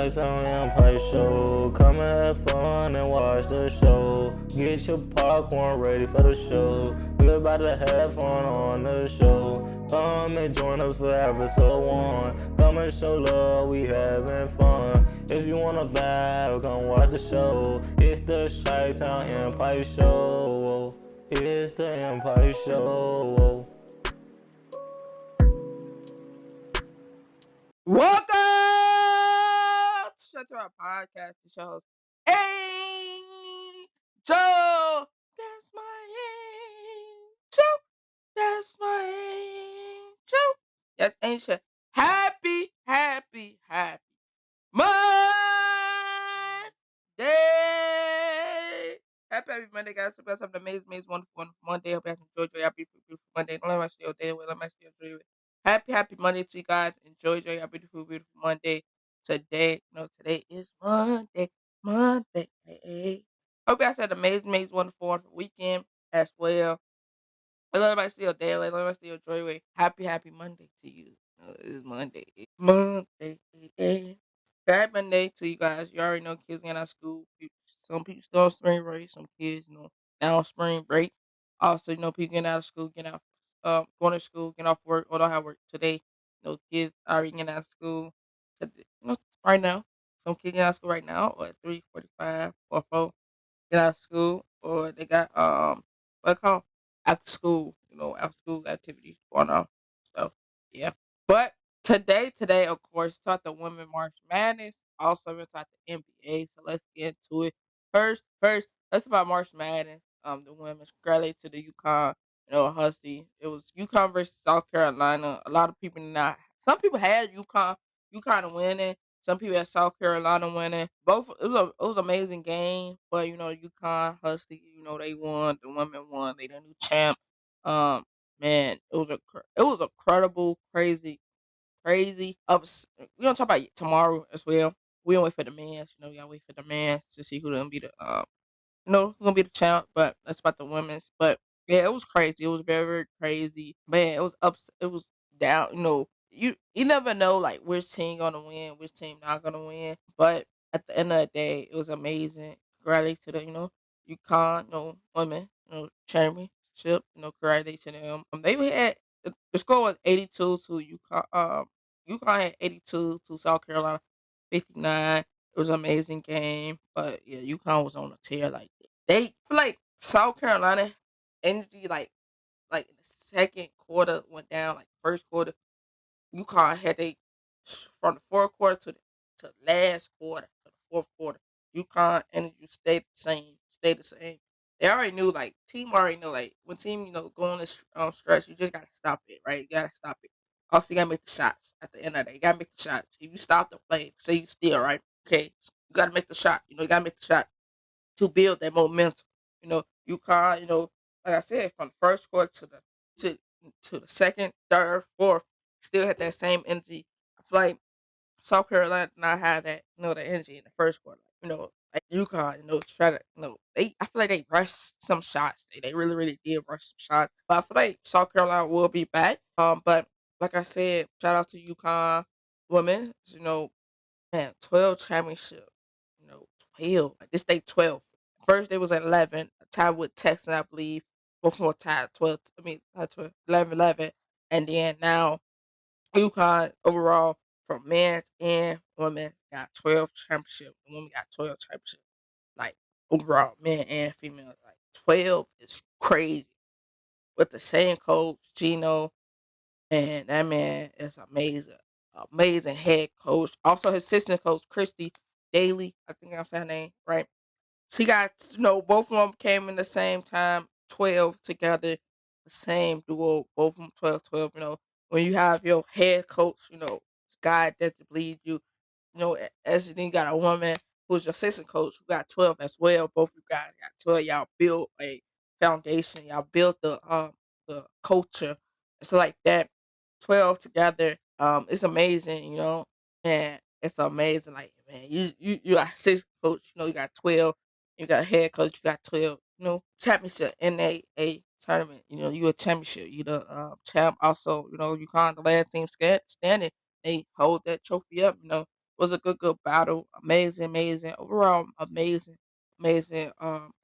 Chi-Town Empire Show. Come and have fun and watch the show. Get your popcorn ready for the show. We're about to have fun on the show. Come and join us for episode 1. Come and show love, we having fun. If you wanna vibe, come watch the show. It's the Chi-Town Empire Show. It's the Empire Show. Welcome to our podcast. The show host, Angel. That's my angel. That's my angel. Yes, Angel. Happy Monday. Happy Monday, guys. Hope you guys have an amazing, wonderful Monday. Hope you guys enjoyed your beautiful Monday. Don't let my stay day away. Let my stay enjoy it. Happy Monday to you guys. Enjoy your beautiful Monday. Today is Monday. Hey. Hope you guys had an amazing, wonderful weekend as well. Let everybody see your day away. Let everybody see your joy away. Happy Monday to you. It's Monday. Monday. Happy Monday to you guys. You already know kids getting out of school. Some people still on spring break. Some kids, now on spring break. Also, people getting out of school, going to school, getting off work, or don't have work today. Kids already getting out of school. Right now. Some kids getting out of school right now, or at 3:45 or 4 get out of school, or they got what called after school activities going on. So yeah. But today, of course, taught the women March Madness. Also, we taught the NBA. So let's get into it. First, let's about March Madness. The women. Congratulations to the UConn. Husky. It was UConn versus South Carolina. A lot of people not. Some people had UConn winning. Some people had South Carolina winning. Both it was an amazing game, but UConn Husky, they won. The women won. They the new champ. Man, it was a credible, crazy. We gonna talk about tomorrow as well. We don't wait for the men. We gotta wait for the men to see who's gonna be the who's gonna be the champ. But that's about the women's. But yeah, it was crazy. It was very, very crazy. Man, it was up. It was down. You never know like which team gonna win, which team not gonna win. But at the end of the day, it was amazing. Congratulations to the UConn women championship. Congratulations to them. They had the score was 82 to UConn. UConn had 82 to South Carolina 59. It was an amazing game, but yeah, UConn was on a tear. Like they feel like South Carolina energy, like in the second quarter went down. Like first quarter, UConn had they from the fourth quarter to the last quarter to the fourth quarter. UConn energy stayed the same. Stayed the same. They already knew, like team already know, like when team go on this stretch, you just gotta stop it, right? You gotta stop it. Also, you gotta make the shots at the end of the day. You gotta make the shots. If you stop the play, say you steal, right? Okay, you gotta make the shot. You gotta make the shot to build that momentum. UConn, like I said, from the first quarter to to the second, third, fourth, still had that same energy. I feel like South Carolina did not have that, the energy in the first quarter. Like UConn, try to, I feel like they rushed some shots. They really, really did rush some shots. But I feel like South Carolina will be back. But like I said, shout out to UConn women. Man, 12 championship. You know, 12. Like this day 12. First they was at 11, tied with Texas, I believe. Both of them were tied 12. I mean, not 12, 11, 11. And then now UConn overall from men and women got 12 championship. The women got 12 championship. Like overall, men and female. Like 12 is crazy. With the same coach, Gino, and that man is amazing. Amazing head coach. Also his assistant coach, Christy Daly. I think I'm saying her name right. She got, both of them came in the same time, 12 together, the same duo, both of them 12, 12. When you have your head coach, guy that to bleed you, as you then got a woman who's your assistant coach who got 12 as well. Both of you guys got 12. Y'all built a foundation. Y'all built the culture. It's like that. 12 together. It's amazing, man. It's amazing. Like, man, you got six coach, you got 12. You got a head coach, you got 12. Championship NAA tournament. You a championship. You the champ. Also, you kind of the last team standing. They hold that trophy up. was a good battle. Amazing overall. Amazing.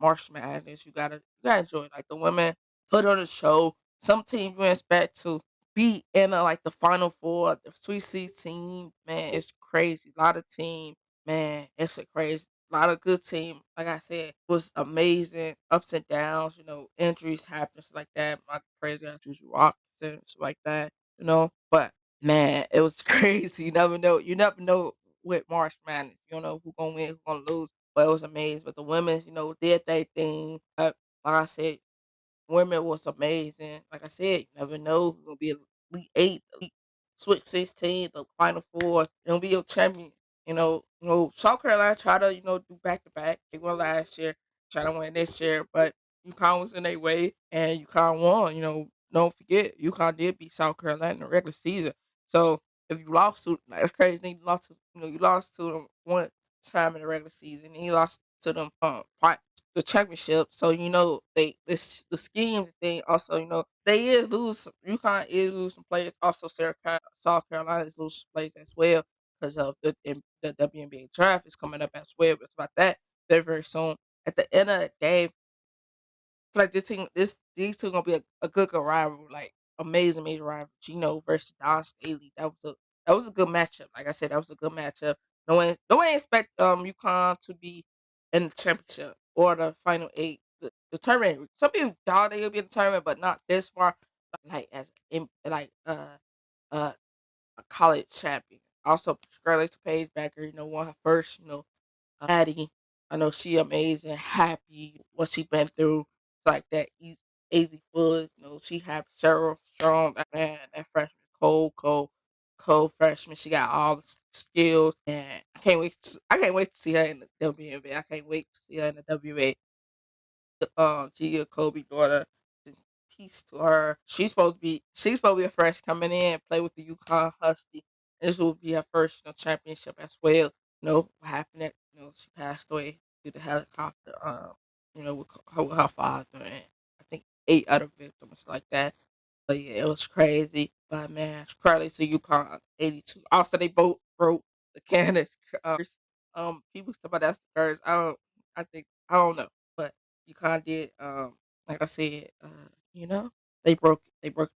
March Madness. You gotta enjoy it. Like the women put on a show. Some teams you expect to be in like the final four, the Sweet 16. Man, it's crazy. A lot of teams. Man, it's a crazy. A lot of good team. Like I said, was amazing. Ups and downs. Injuries happen, stuff like that. My crazy injuries, rocks and stuff like that. But man, it was crazy. You never know. You never know with March Madness. You don't know who's gonna win, who's gonna lose. But it was amazing. But the women, did their thing. Like I said, women was amazing. Like I said, you never know who's gonna be Elite Eight, Elite Switch 16, the Final Four. Gonna be your champion. South Carolina try to do back to back. They won last year, try to win this year, but UConn was in their way and UConn won. Don't forget UConn did beat South Carolina in the regular season. So if you lost to, like, it's crazy. You lost to them one time in the regular season, and you lost to them the championship. So the schemes thing also, they is lose UConn is losing players. Also South Carolina is losing players as well because of the WNBA draft is coming up as well. But it's about that very soon. At the end of the day, feel like these two gonna be a good rival, like amazing rival. Gino versus Don Staley. That was a good matchup. Like I said, that was a good matchup. No one expect UConn to be in the championship or the final eight. The tournament. Some people thought they would be in the tournament, but not this far. Like as in like a college champion. Also, Scarlett Page Backer, won her first, Maddie. I know she amazing, happy what she been through. Like that easy foot, she happy. Cheryl Strong, man, that freshman, cold freshman. She got all the skills, and I can't wait to see her in the WNBA. I can't wait to see her in the WNBA. Gia Kobe daughter. Peace to her. She's supposed to be a fresh coming in, play with the UConn Husky. This will be her first championship as well. What happened that she passed away through the helicopter. With her father and I think 8 other victims like that. But yeah, it was crazy. But man, credit to UConn 82. Also, they both broke the Candace people talk about that's the curse. I don't know, but UConn did. Like I said, they broke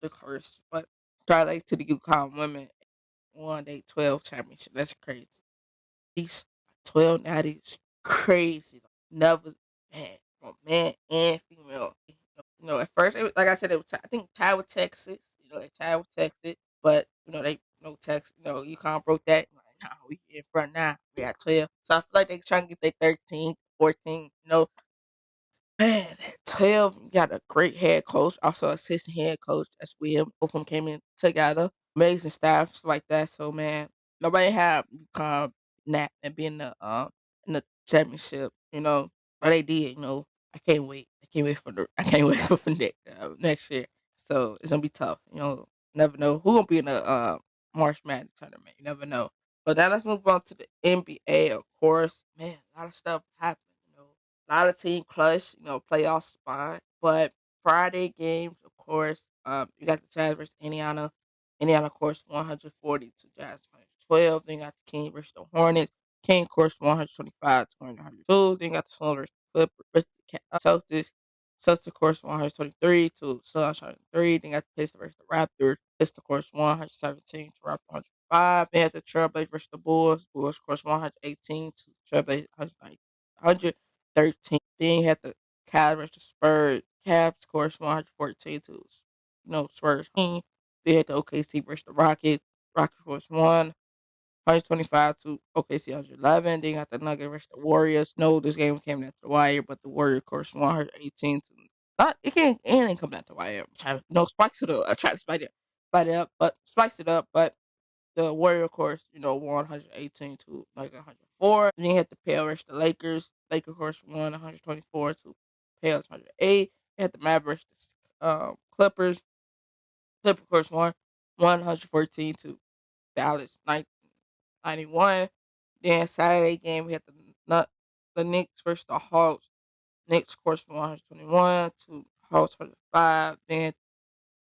the curse. But credit to the UConn women won they 12 championship. That's crazy. These 12 now is crazy. Never man, from man and female. At first, like I said, I think tied with Texas. They tied with Texas, but they Texas. UConn broke that. Like, nah, we in front now. We at 12. So I feel like they trying to get their 13, 14. Man, 12 got a great head coach, also assistant head coach as well. Both of them came in together. Amazing staff, stuff like that. So man, nobody had UConn nap and be in the championship, but they did, I can't wait. I can't wait for next year. So it's gonna be tough. Never know who gonna be in the March Madness tournament. You never know. But now let's move on to the NBA. Of course, man, a lot of stuff happened. A lot of team clutch, playoff spot. But Friday games, of course, you got the Jazz versus Indiana. Indiana, of course, 140 to Jazz 112. Then you got the King versus the Hornets. King, of course, 125 to 102. Then you got the Suns versus Clippers versus the Celtics. Celtics, of course, 123 to Suns 103. Then you got the Pistons versus the Raptors. Pistons, of course, 117 to Raptors 105. Then you got the Trailblazers versus the Bulls. Bulls, of course, 118 to Trailblazers 113. Then you had the Cavs versus Spurs. Cavs, of course, 114 to Spurs. Then you had the OKC versus the Rockets. Rockets, of course, 125 to OKC 111. Then you got the Nuggets versus the Warriors. No, this game came down to the wire, but the Warriors, of course, 118 to not it ain't come down to the wire. Spikes it up. I tried to spice it up, but the Warrior, of course, 118 to like 104. Then you had the Pale versus the Lakers. Lakers, of course, won 124 to Pale 108. You had the Mavericks, Clippers. Clippers, of course, won 114 to Dallas 91. Then Saturday game, we had the Knicks versus the Hawks. Knicks, of course, 121 to Hawks 105. Then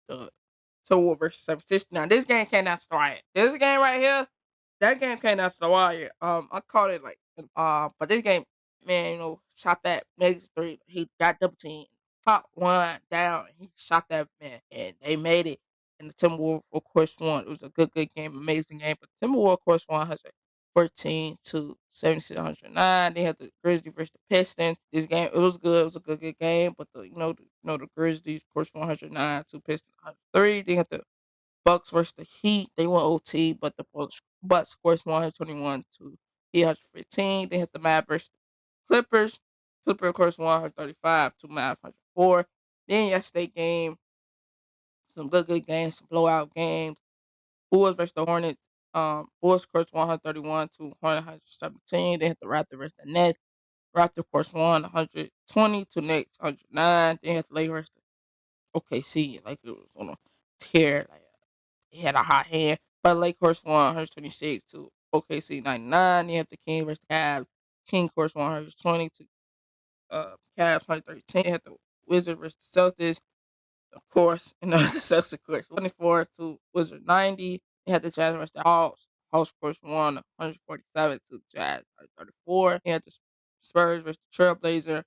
the Timberwolves versus 76. Now, this game came down to the wire. This game right here, that game came down to the wire. I called it like but this game, man, shot that next three. He got double team, top one down. He shot that man, and they made it. And the Timberwolves, of course, won. It was a good game, amazing game. But Timberwolves, of course, won 114 to 76-109. They had the Grizzlies versus the Pistons. This game, it was good. It was a good game. But the Grizzlies, of course, 109 to Pistons 103. They had the Bucks versus the Heat. They went OT, but the Bucks scores 121 to 115. They hit the Mavs versus the Clippers. Clippers, of course, 135 to Mavs 104. Then yesterday game, some good games, some blowout games. Bulls versus the Hornets. Bulls scores 131 to 117. They hit the Raptors versus the Nets. Raptors, of course, won 120 to Nets 109. They hit the Lakers versus the OKC. Like it was on a tear. Like he had a hot hand. But Lakers won 126 to OKC 99. You have the King versus the Cavs. King, of course, 120 to Cavs 113. You have the Wizards versus the Celtics. Of course, the Celtics, of course, 24 to Wizards 90. You had the Jazz versus the Hawks. Hawks, of course, won 147 to Jazz 134. You had the Spurs versus the Trailblazer.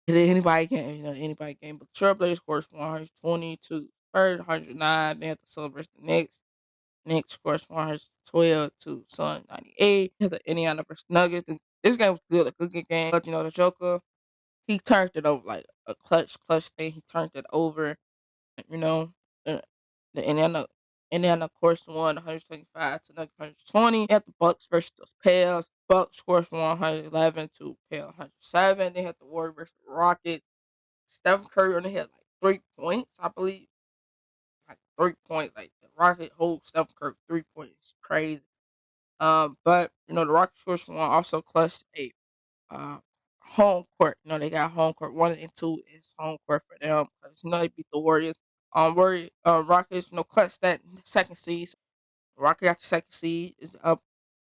Anybody game, but Trailblazers, of course, 120 to Spurs 109. They had the Celtics versus the Knicks. Knicks scores 112 to Sun 98. The Indiana versus Nuggets. This game was good, a good game. But the Joker, he turned it over like a clutch thing. He turned it over. You know, the, the Indiana of course won 125 to Nuggets 120. They had the Bucks versus the Pels. Bucks scores 111 to Pels 107. They had the Warriors versus the Rockets. Stephen Curry only had like 3 points, I believe. Like 3 points, like the Rocket hold Stephen Curry 3 points, crazy. But the Rocket Source one also clutched a home court. They got home court 1 and 2 is home court for them because they beat the Warriors. Rockets clutched that second seed. Rocket got the second seed is up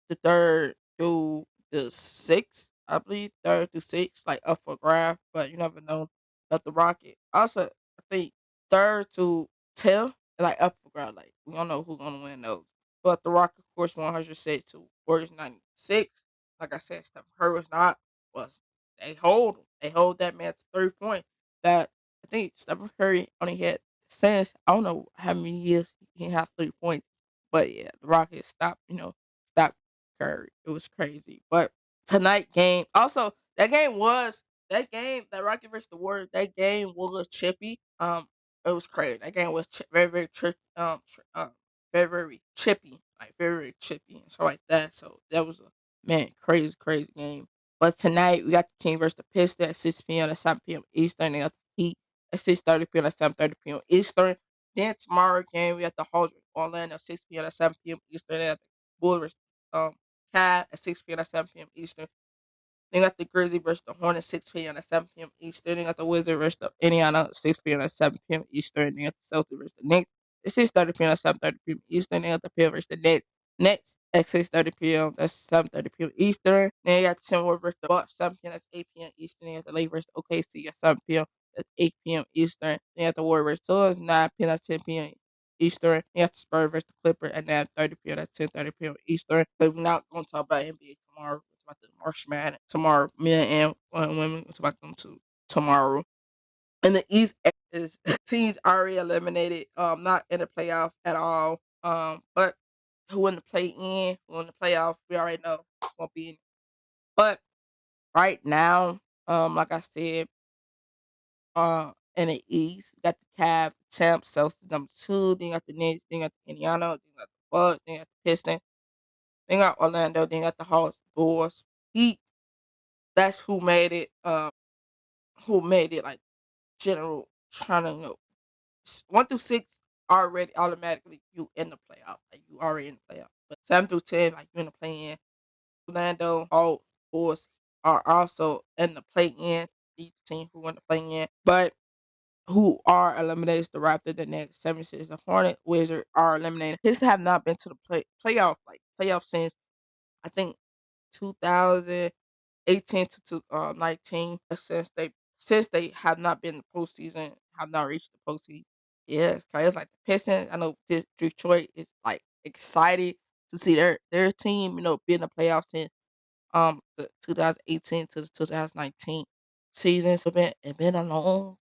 the third through the sixth, I believe, third through sixth, like up for grab, but you never know. But the Rocket also, I think, third to 10, like up for grab. Like we don't know who's gonna win those. But the Rocket, of course, 106 to Warriors 96. Like I said, Steph Curry was they hold him. They hold that man to 3 points. That I think Stephen Curry only had since I don't know how many years he had 3 points. But yeah, the Rockets stopped Curry. It was crazy. But tonight game also that Rocket versus the Warriors, that game was chippy. It was crazy. That game was very tricky. Very chippy, like very chippy and stuff like that. So that was a crazy game. But tonight we got the King versus the Pistons at 6 p.m. at 7 p.m. Eastern. They got the Heat at 6:30 p.m. at 7:30 p.m. Eastern. Then tomorrow game we got the Hawks Orlando 6 p.m. at 7 p.m. Eastern. They got the Bulls versus Cavs at 6 p.m. at 7 p.m. Eastern. They got the Grizzlies versus the Hornets 6 p.m. at 7 p.m. Eastern. They got the Wizards versus the Indiana 6 p.m. at 7 p.m. Eastern. They got the Celtics versus the Knicks at 6:30 p.m. at 7:30 p.m. Eastern. They got the Pels versus the Nets. Nets at 6:30 p.m. That's 7:30 p.m. Eastern. Then you got the Timberwolves versus the Bucks 7 p.m. That's 8 p.m. Eastern. They got the Lakers versus OKC at 7 p.m. That's 8 p.m. Eastern. Then you got the Warriors versus Suns 9 p.m. That's 10 p.m. Eastern. You got the Spurs versus the Clippers at 9:30 p.m. That's 10:30 p.m. Eastern. But we're not going to talk about NBA tomorrow. We're talking about the March Madness tomorrow. Men and women. We're talking about them tomorrow. In the East, is teams already eliminated. Not in the playoff at all. But who in the play in, who in the playoff, we already know won't be in. But right now, like I said, in the East, you got the Cavs, champs, Celtics number 2. Then you got the Knicks. Then you got the Indiana. Then you got the Bucks. Then you got the Pistons. Then you got Orlando. Then you got the Hawks, Bulls, Heat. That's who made it. Who made it like general trying to 1 through 6 already automatically you in the playoff. Like you already in the playoff. But 7 through 10, like you in the play in. Orlando, Hawks, Bulls are also in the play in. These teams who in the play in. But who are eliminated the Raptors, the Nets, 76, the Hornet, Wizards are eliminated. His have not been to the playoff since I think 2018 to 19. Since they have not been in the postseason, have not reached the postseason. Yeah, it's crazy. It's like the Pistons. I know Detroit is like excited to see their team, be in the playoffs since the 2018 to the 2019 season. So it's been a long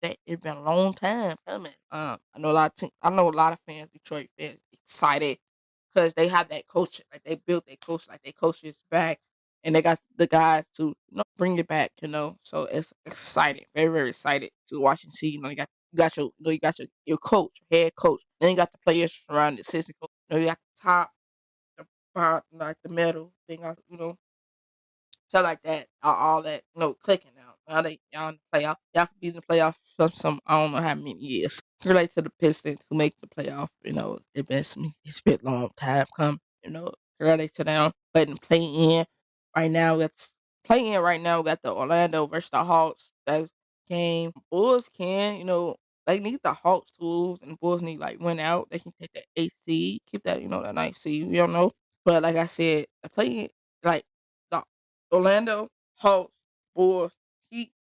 time coming. I know a lot of fans, Detroit fans, excited because they have that coach, like they built their coach, like their coach is back, and they got the guys to bring it back. So it's exciting, very very excited to watch and see. You got your coach, head coach, then you got the players around the assistant coach. You got the top, the bottom, like the middle. Then got stuff like that, all that, clicking now. Now y'all in the playoff. Y'all could be in the playoff for some I don't know how many years. Relate to the Pistons who make the playoff. It's been a long time come. Relate to them. But in play in right now, that's play in right now. We got the Orlando versus the Hawks. That's game. Bulls they need the Hawks tools, and Bulls need like win out. They can take that AC, keep that that nice seed. You don't know. But like I said, the play in like the Orlando, Hawks, Bulls, Heat,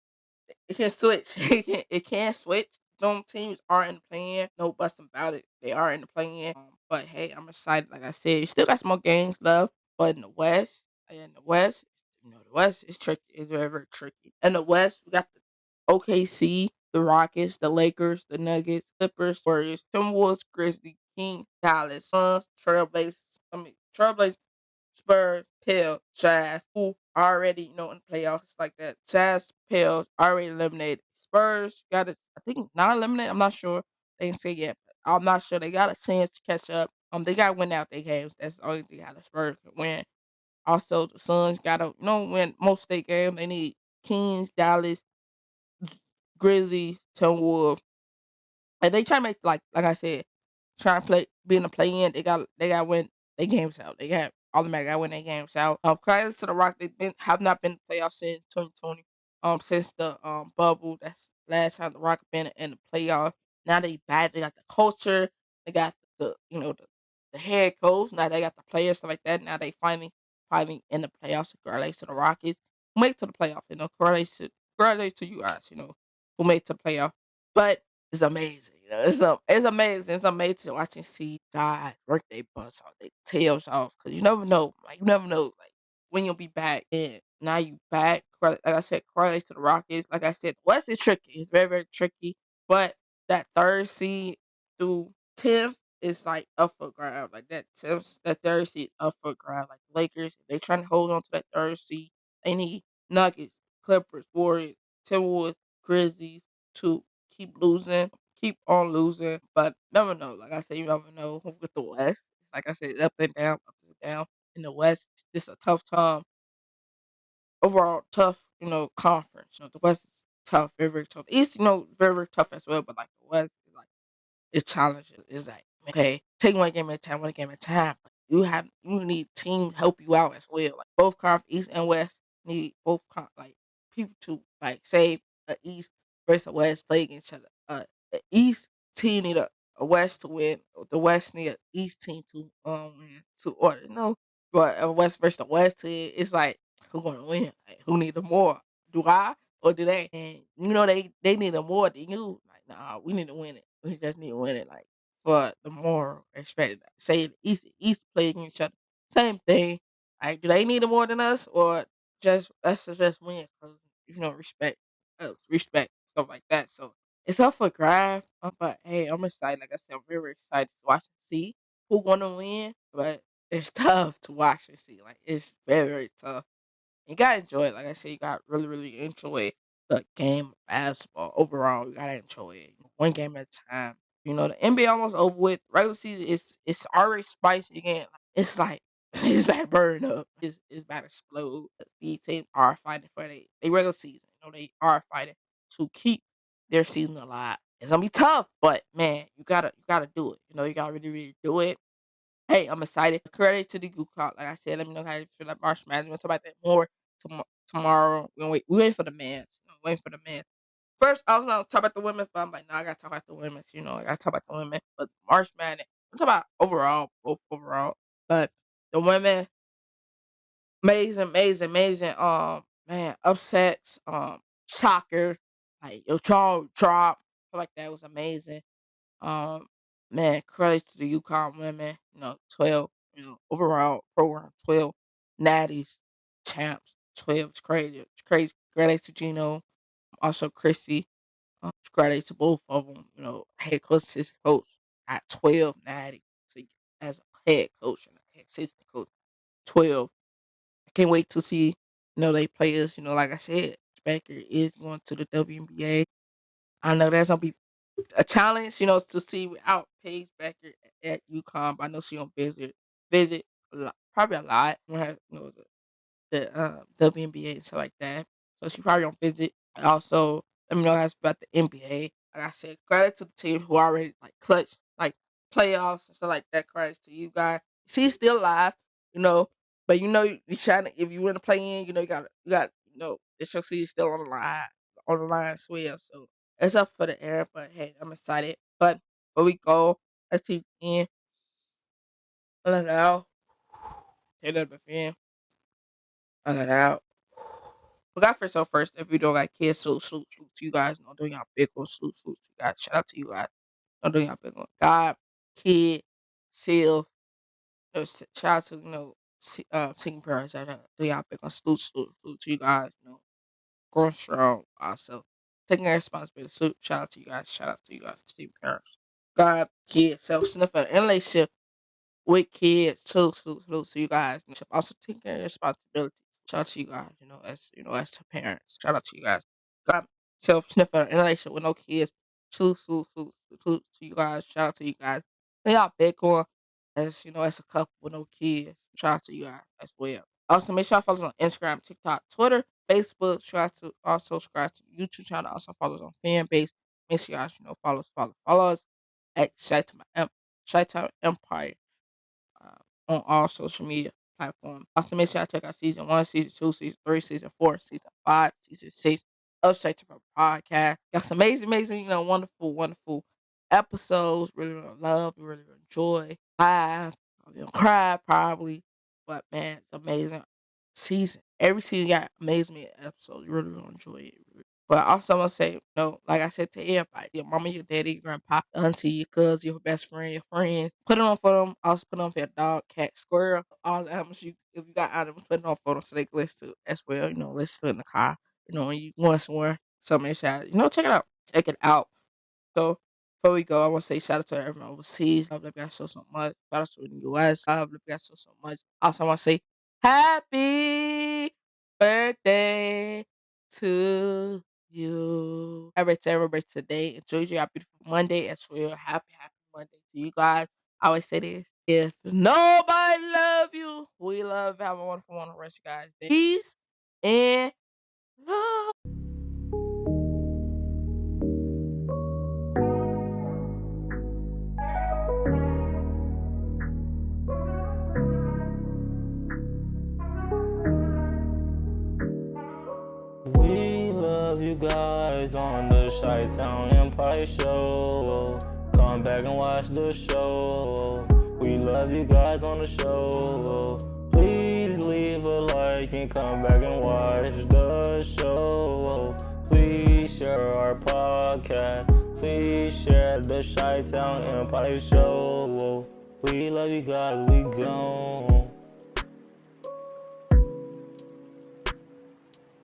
it can switch. It can switch. Them teams are in the play-in. No busting about it. They are in the play-in. But hey, I'm excited. Like I said, you still got some more games left. But the West is tricky. It's very, very tricky. In the West, we got the OKC, the Rockets, the Lakers, the Nuggets, Clippers, Warriors, Timberwolves, Grizzlies, Kings, Dallas, Suns, Trailblazers, Spurs, Pels, Jazz, who already, in the playoffs like that. Jazz, Pels already eliminated. Spurs got it, I think not eliminated. I'm not sure. They didn't say yet. But I'm not sure. They got a chance to catch up. They got to win out their games. That's the only thing how the Spurs can win. Also, the Suns got to, win most of their games. They need Kings, Dallas, Grizzlies, Timberwolves, and they try to make like I said, try to be in the play in. They got to win their games out. They got automatic got to win their games out. Prior to the Rock, have not been in the playoffs since 2020. Since the bubble. That's last time the Rock been in the playoff. Now they back. They got the culture. They got the head coach. Now they got the players stuff like that. Now they finally in the playoffs. Congratulations to the Rockets who made it to the playoff. Congratulations to you guys. Who made it to the playoff. But it's amazing. It's amazing. It's amazing watching see God work their butts off, their tails off. Cause you never know. Like you never know. Like when you'll be back. And now you back. Like I said, correlates to the Rockets. Like I said, the West is tricky. It's very, very tricky. But that third seed through 10th is like up for grab. Like that third seed up for grab. Like the Lakers, if they trying to hold on to that third seed, they need Nuggets, Clippers, Warriors, Timberwolves, Grizzlies to keep on losing. But never know. Like I said, you never know with the West. It's like I said, up and down, up and down. In the West, it's a tough time. Overall, tough, conference. The West is tough, very, very tough. The East, very, very tough as well. But like the West is like it's challenging. It's like okay, take one game at a time. But you need team help you out as well. Like both conference, East and West need both like people to like save the East versus the West play against each other. The East team need a West to win. The West need a East team to win to order. But a West versus the West team, it's like who gonna win? Like, who need the more? Do I or do they? And they need it more than you. Like, nah, we need to win it. We just need to win it. Like for the more respect. Say the East play against each other. Same thing. Like, do they need it more than us, or just us to just win? Because respect stuff like that. So it's up for grab. But hey, I'm excited. Like I said, I'm very, very excited to watch and see who gonna win. But it's tough to watch and see. Like it's very, very tough. You gotta enjoy it. Like I said, you gotta really, really enjoy the game of basketball. Overall, you gotta enjoy it. One game at a time. The NBA almost over with. Regular season it's already spicy again. It's like it's about to burn up. It's about to explode. These teams are fighting for they regular season. They are fighting to keep their season alive. It's gonna be tough, but man, you gotta do it. You gotta really, really do it. Hey, I'm excited. Credit to the UConn. Like I said, let me know how you feel like March Madness. We're gonna talk about that more tomorrow. We're waiting for the men. Waiting for the men. First, I was gonna talk about the women, but I'm like, no, I gotta talk about the women. I gotta talk about the women. But March Madness, I'm talking about overall, both overall. But the women, amazing, amazing, amazing. Man, upsets, shocker, like your jaw drop. I feel like that was amazing. Um, man, credit to the UConn women. 12. overall program, 12 natties, champs, 12. It's crazy. It's crazy. Credit to Gino, also Chrissy. Credit to both of them. Head coach, assistant coach at 12 natty. So as a head coach and a head assistant coach, 12. I can't wait to see, they players. Like I said, Becker is going to the WNBA. I know that's gonna be a challenge, to see without Paige Becker at UConn. But I know she gonna visit probably a lot. The WNBA and stuff like that. So she probably gonna visit. Also, let me know how it's about the NBA. Like I said, credit to the team who already like clutch like playoffs and stuff like that. Credit to you guys. She's still alive, but you trying to, if you want to play in, you got this your seed still on the line as well. So it's up for the air, but hey, I'm excited. But before we go, let's see in. Let it out. Take that back in. Let it out. We got first. If you don't got kids, salute to you guys. No, doing y'all big one. Salute to you guys. Shout out to you guys. No, doing y'all big one. God, kid, seal. Shout out to singing parents that doing y'all big one. Salute to you guys. Growing strong. Also taking responsibility. Shout out to you guys. Shout out to you guys. Singing parents. God, kid, self sniffing, and relationship with kids. Salute to you guys. Also taking responsibility. Shout out to you guys, as to parents. Shout out to you guys. Got self sniffer in a relationship with no kids. Salute to you guys. Shout out to you guys. They y'all big one as a couple with no kids. Shout out to you guys as well. Also, make sure y'all follow us on Instagram, TikTok, Twitter, Facebook. Try to also subscribe to the YouTube channel. Also follow us on fan base. Make sure y'all follow us at Chi-Town Empire on all social media platforms. Also, make sure I check out season 1, season 2, season 3, season 4, season 5, season 6 of Straight to Podcast. Got some amazing, wonderful episodes. Really love, really enjoy. Laugh, cry probably. But man, it's amazing season. Every season got amazing episodes. You really enjoy it. But also, I'm gonna say, like I said to everybody, your mama, your daddy, your grandpa, your auntie, your cousin, your best friend, your friends, put it on for them. Also, put it on for your dog, cat, squirrel, all the animals. If you got animals, put it on for them so they can listen to it as well. Listen to it in the car. When you going somewhere, so make sure check it out. Check it out. So before we go, I want to say shout out to everyone overseas. Love you guys so much. Shout out to the US. Love you guys so much. Also, I want to say happy birthday to you. Happy birthday today. Enjoy your beautiful Monday as well. Happy Monday to you guys. I always say this. If nobody love you, we love you. Have a wonderful rest, you guys. Peace and love. We love you guys on the Chi-Town Empire Show. Come back and watch the show. We love you guys on the show. Please leave a like and come back and watch the show. Please share our podcast. Please share the Chi-Town Empire Show. We love you guys. We gone.